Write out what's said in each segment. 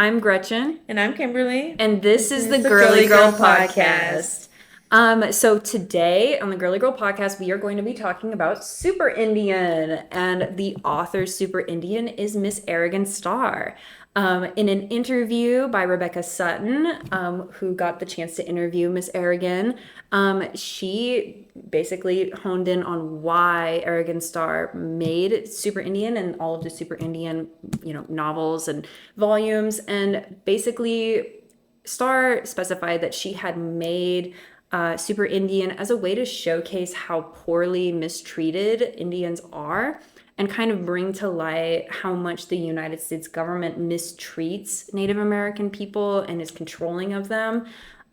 I'm Gretchen, And I'm Kimberly. and this is the The Girly Girly Girl Girl Podcast. Podcast. So today on the Girly Girl Podcast, we are going to be talking about Super Indian, and the author Super Indian is Miss Arigon Starr. In an interview by Rebecca Sutton, who got the chance to interview Miss Arigon, she basically honed in on why Arigon Starr made Super Indian and all of the Super Indian, novels and volumes, and basically Starr specified that she had made Super Indian as a way to showcase how poorly mistreated Indians are and kind of bring to light how much the United States government mistreats Native American people and is controlling of them.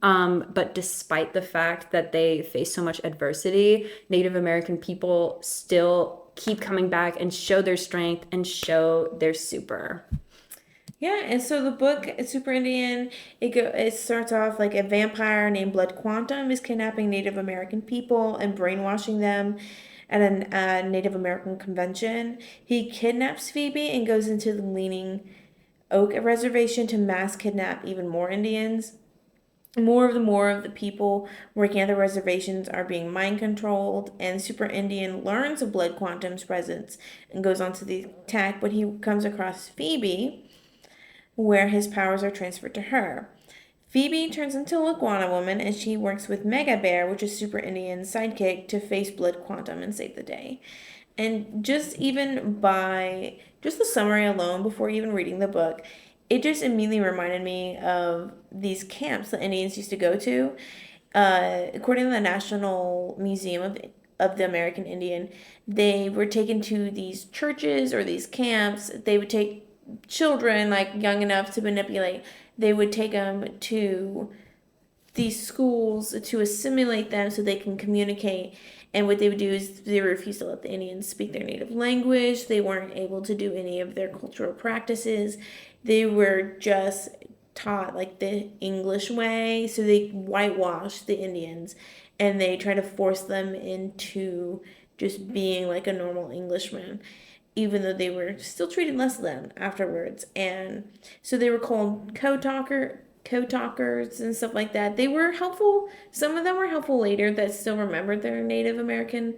But despite the fact that they face so much adversity, Native American people still keep coming back and show their strength and show their super. Yeah, and so the book Super Indian, it starts off like a vampire named Blood Quantum is kidnapping Native American people and brainwashing them at a Native American convention. He kidnaps Phoebe and goes into the Leaning Oak Reservation to mass kidnap even more Indians. More of the people working at the reservations are being mind controlled, and Super Indian learns of Blood Quantum's presence and goes on to the attack, but he comes across Phoebe, where his powers are transferred to her. Phoebe turns into a Iguana Woman, and she works with Mega Bear, which is Super Indian's sidekick, to face Blood Quantum and save the day. And just the summary alone, before even reading the book, it just immediately reminded me of these camps that Indians used to go to. According to the National Museum of the American Indian, they were taken to these churches or these camps. They would take children, like young enough to manipulate. They would take them to these schools to assimilate them so they can communicate. And what they would do is they refused to let the Indians speak their native language. They weren't able to do any of their cultural practices. They were just taught like the English way. So they whitewashed the Indians and they try to force them into just being like a normal Englishman, even though they were still treated less than afterwards. And so they were called code talkers and stuff like that. They were helpful. Some of them were helpful later that still remembered their Native American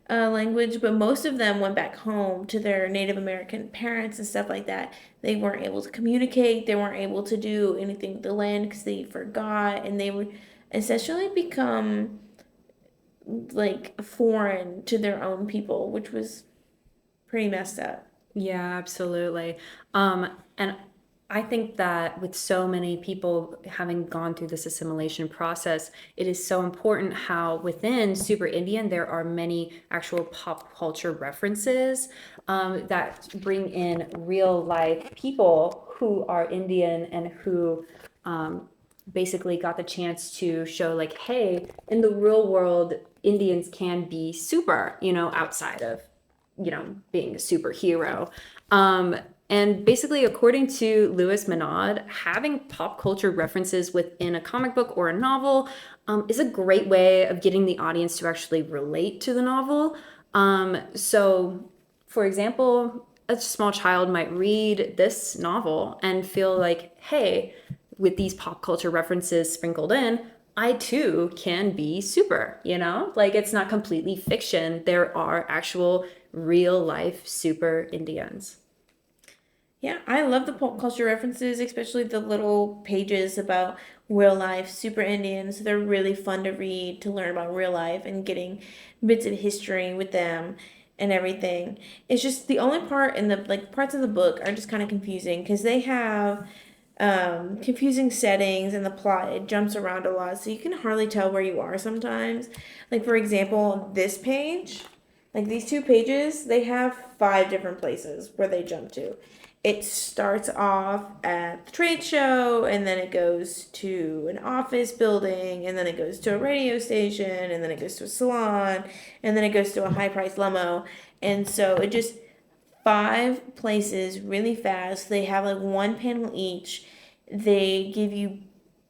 language, but most of them went back home to their Native American parents and stuff like that. They weren't able to communicate. They weren't able to do anything with the land because they forgot, and they would essentially become like foreign to their own people, which was pretty messed up. Yeah, absolutely. And I think that with so many people having gone through this assimilation process, it is so important how within Super Indian there are many actual pop culture references that bring in real life people who are Indian and who basically got the chance to show like, hey, in the real world, Indians can be super, outside of being a superhero. And basically, according to Louis Menand, having pop culture references within a comic book or a novel is a great way of getting the audience to actually relate to the novel. So, for example, a small child might read this novel and feel like, hey, with these pop culture references sprinkled in, I too can be super, Like it's not completely fiction. There are actual real life super Indians. Yeah, I love the pop culture references, especially the little pages about real life super Indians. They're really fun to read, to learn about real life and getting bits of history with them and everything. It's just the only part in the like parts of the book are just kind of confusing because they have confusing settings and the plot it jumps around a lot, so you can hardly tell where you are sometimes. Like for example, this page, like these two pages, they have five different places where they jump to. It starts off at the trade show, and then it goes to an office building, and then it goes to a radio station, and then it goes to a salon, and then it goes to a high priced limo. And so it just five places really fast. They have like one panel each. They give you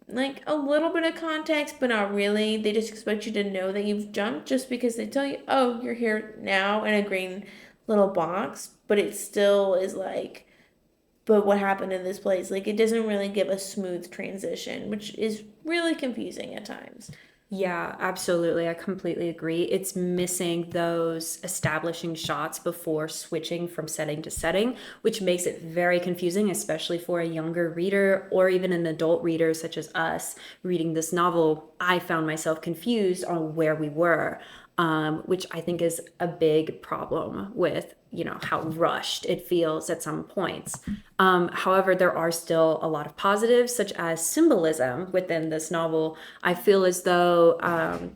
like a little bit of context, but not really. They just expect you to know that you've jumped just because they tell you, oh, you're here now in a green little box, but it still is like but what happened in this place? Like, it doesn't really give a smooth transition, which is really confusing at times. Yeah, absolutely. I completely agree. It's missing those establishing shots before switching from setting to setting, which makes it very confusing, especially for a younger reader or even an adult reader such as us reading this novel. I found myself confused on where we were, which I think is a big problem with, how rushed it feels at some points. However, there are still a lot of positives, such as symbolism within this novel. I feel as though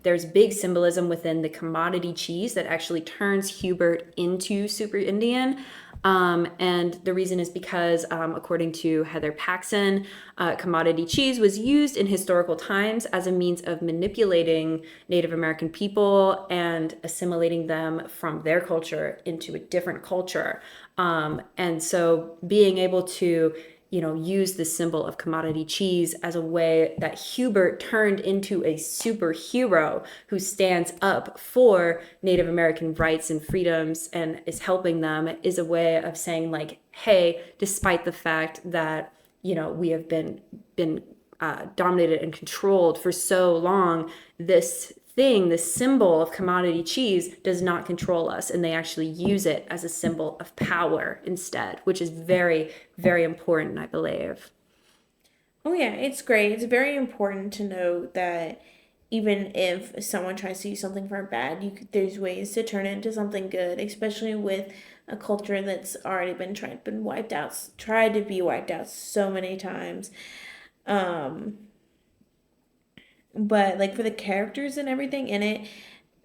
there's big symbolism within the commodity cheese that actually turns Hubert into Super Indian. And the reason is because, according to Heather Paxson, commodity cheese was used in historical times as a means of manipulating Native American people and assimilating them from their culture into a different culture. And so being able to use the symbol of commodity cheese as a way that Hubert turned into a superhero who stands up for Native American rights and freedoms and is helping them is a way of saying, like, hey, despite the fact that, we have been dominated and controlled for so long, this symbol of commodity cheese does not control us, and they actually use it as a symbol of power instead, which is very, very important, I believe. Oh, yeah, it's great. It's very important to note that even if someone tries to use something for bad, there's ways to turn it into something good, especially with a culture that's already been wiped out, tried to be wiped out so many times. Um, but like for the characters and everything in it,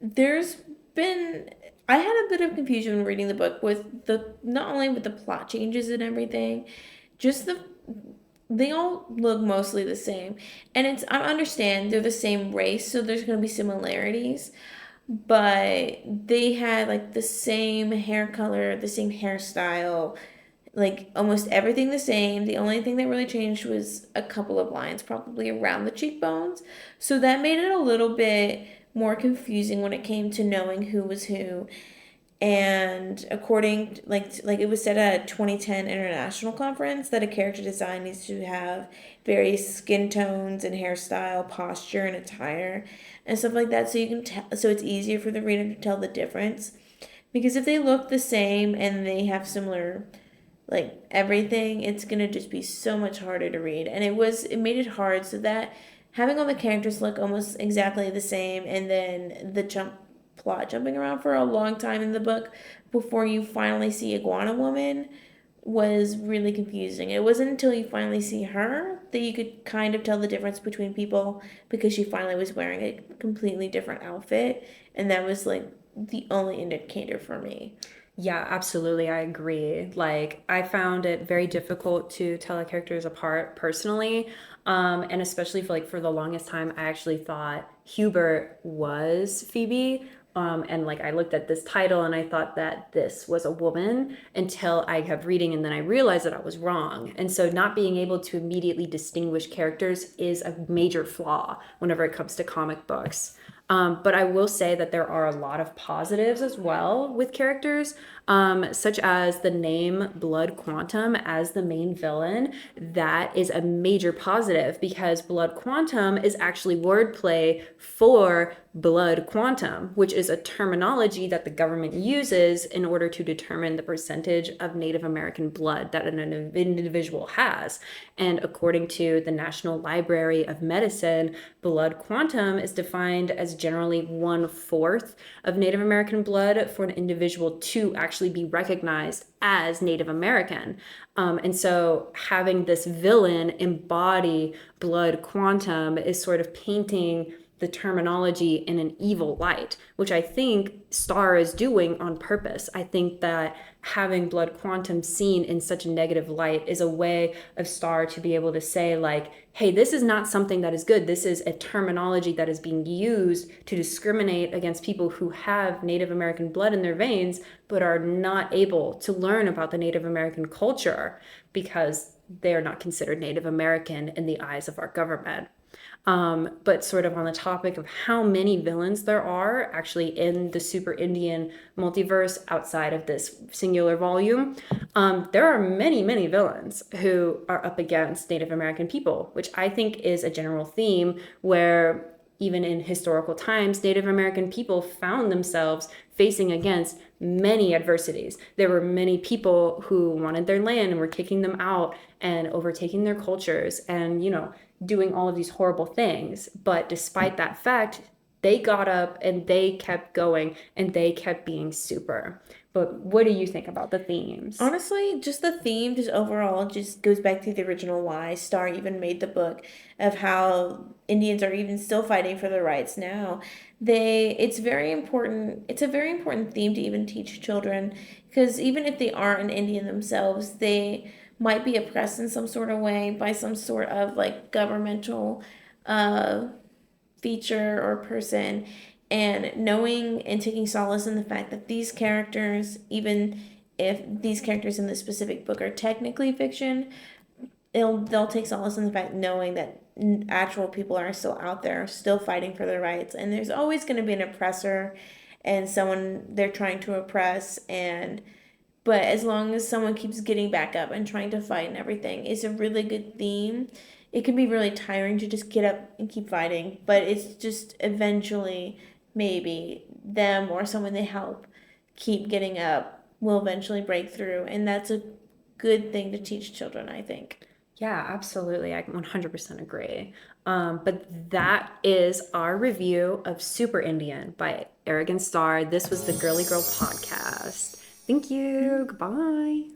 there's been I had a bit of confusion when reading the book with the not only with the plot changes and everything, just they all look mostly the same. And I understand they're the same race, so there's gonna be similarities. But they had like the same hair color, the same hairstyle, like almost everything the same. The only thing that really changed was a couple of lines, probably around the cheekbones. So that made it a little bit more confusing when it came to knowing who was who. And according like it was said at a 2010 international conference that a character design needs to have various skin tones and hairstyle, posture, and attire and stuff like that, so you can so it's easier for the reader to tell the difference. Because if they look the same and they have similar like everything, it's gonna just be so much harder to read. And it made it hard so that having all the characters look almost exactly the same and then the plot jumping around for a long time in the book before you finally see Iguana Woman was really confusing. It wasn't until you finally see her that you could kind of tell the difference between people because she finally was wearing a completely different outfit, and that was like the only indicator for me. Yeah, absolutely. I agree. Like, I found it very difficult to tell the characters apart personally. And especially for the longest time, I actually thought Hubert was Phoebe. And like I looked at this title and I thought that this was a woman until I kept reading and then I realized that I was wrong. And so not being able to immediately distinguish characters is a major flaw whenever it comes to comic books. But I will say that there are a lot of positives as well with characters, such as the name Blood Quantum as the main villain. That is a major positive because Blood Quantum is actually wordplay for blood quantum, which is a terminology that the government uses in order to determine the percentage of Native American blood that an individual has. And according to the National Library of Medicine, blood quantum is defined as generally 1/4 of Native American blood for an individual to actually be recognized as Native American. And so having this villain embody blood quantum is sort of painting the terminology in an evil light, which I think Starr is doing on purpose. I think that having blood quantum seen in such a negative light is a way of Starr to be able to say, like, hey, this is not something that is good. This is a terminology that is being used to discriminate against people who have Native American blood in their veins, but are not able to learn about the Native American culture because they are not considered Native American in the eyes of our government. But sort of on the topic of how many villains there are actually in the Super Indian multiverse outside of this singular volume, there are many, many villains who are up against Native American people, which I think is a general theme where even in historical times, Native American people found themselves facing against many adversities. There were many people who wanted their land and were kicking them out and overtaking their cultures and, doing all of these horrible things. But despite that fact, they got up and they kept going and they kept being super. But what do you think about the themes? Honestly, just the theme, just overall, just goes back to the original why Starr even made the book of how Indians are even still fighting for their rights now. It's very important. It's a very important theme to even teach children because even if they aren't an Indian themselves, they might be oppressed in some sort of way by some sort of like governmental uh, feature or person, and knowing and taking solace in the fact that these characters, even if these characters in this specific book are technically fiction, they'll take solace in the fact knowing that actual people are still out there, still fighting for their rights, and there's always going to be an oppressor and someone they're trying to oppress, and but as long as someone keeps getting back up and trying to fight and everything, it's a really good theme. It can be really tiring to just get up and keep fighting, but it's just eventually maybe them or someone they help keep getting up will eventually break through. And that's a good thing to teach children, I think. Yeah, absolutely. I 100% agree. But that is our review of Super Indian by Arigon Starr. This was the Girly Girl podcast. Thank you. Goodbye.